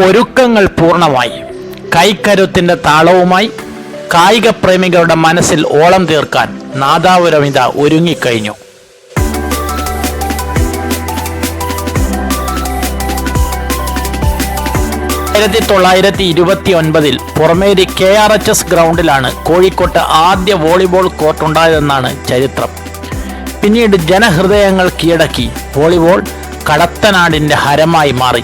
ഒരുക്കങ്ങൾ പൂർണ്ണമായി. കൈക്കരുത്തിന്റെ താളവുമായി കായിക പ്രേമികളുടെ മനസ്സിൽ ഓളം തീർക്കാൻ നാദാപുരം ഇതാ ഒരുങ്ങിക്കഴിഞ്ഞു. ആയിരത്തി 1929 പുറമേരി KRHS ഗ്രൗണ്ടിലാണ് കോഴിക്കോട്ട് ആദ്യ വോളിബോൾ കോർട്ടുണ്ടായതെന്നാണ് ചരിത്രം. പിന്നീട് ജനഹൃദയങ്ങൾ കീഴടക്കി വോളിബോൾ കടത്തനാടിന്റെ ഹരമായി മാറി.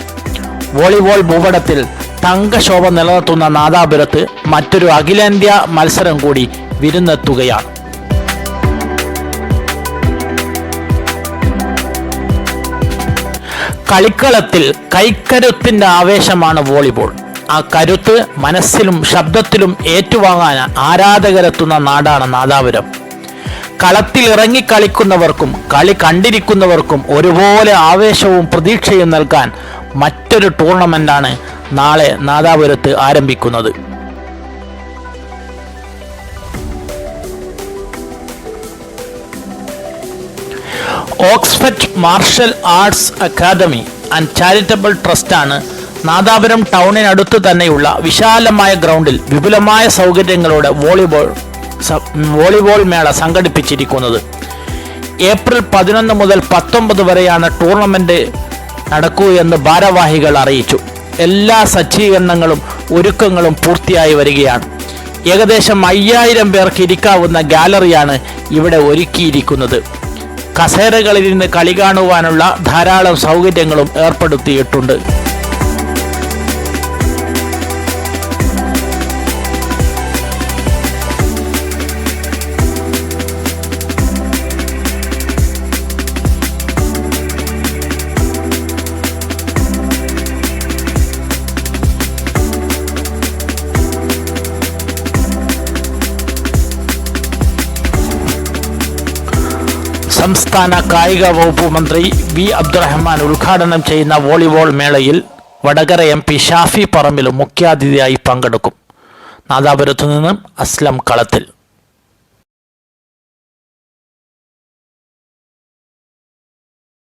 വോളിബോൾ ഭൂപടത്തിൽ തങ്കശോഭ നിലനിർത്തുന്ന നാദാപുരത്ത് മറ്റൊരു അഖിലേന്ത്യാ മത്സരം കൂടി വിരുന്നെത്തുകയാണ്. കളിക്കളത്തിൽ കൈക്കരുത്തിന്റെ ആവേശമാണ് വോളിബോൾ. ആ കരുത്ത് മനസ്സിലും ശബ്ദത്തിലും ഏറ്റുവാങ്ങാൻ ആരാധകരെത്തുന്ന നാടാണ് നാദാപുരം. കളത്തിൽ ഇറങ്ങി കളിക്കുന്നവർക്കും കളി കണ്ടിരിക്കുന്നവർക്കും ഒരുപോലെ ആവേശവും പ്രതീക്ഷയും നൽകാൻ മറ്റൊരു ടൂർണമെന്റാണ് നാളെ നാദാപുരത്ത് ആരംഭിക്കുന്നത്. Oxford martial arts academy and charitable ട്രസ്റ്റാണ് നാദാപുരം ടൗണിനടുത്ത് തന്നെയുള്ള വിശാലമായ ഗ്രൗണ്ടിൽ വിപുലമായ സൗകര്യങ്ങളോടെ വോളിബോൾ മേള സംഘടിപ്പിച്ചിരിക്കുന്നത്. ഏപ്രിൽ 11 മുതൽ 19 വരെയാണ് ടൂർണമെന്റ് നടക്കൂ എന്ന് ഭാരവാഹികൾ അറിയിച്ചു. എല്ലാ സജ്ജീകരണങ്ങളും ഒരുക്കങ്ങളും പൂർത്തിയായി വരികയാണ്. ഏകദേശം 5000 പേർക്ക് ഇരിക്കാവുന്ന ഗാലറിയാണ് ഇവിടെ ഒരുക്കിയിരിക്കുന്നത്. കസേരകളിൽ നിന്ന് കളി കാണുവാനുള്ള ധാരാളം സൗകര്യങ്ങളും ഏർപ്പെടുത്തിയിട്ടുണ്ട്. സംസ്ഥാന കായിക വകുപ്പ് മന്ത്രി വി അബ്ദുറഹ്മാൻ ഉദ്ഘാടനം ചെയ്യുന്ന വോളിബോൾ മേളയിൽ വടകര MP ഷാഫി പറമ്പിലും മുഖ്യാതിഥിയായി പങ്കെടുക്കും. നാദാപുരത്തു നിന്നും അസ്ലം കളത്തിൽ.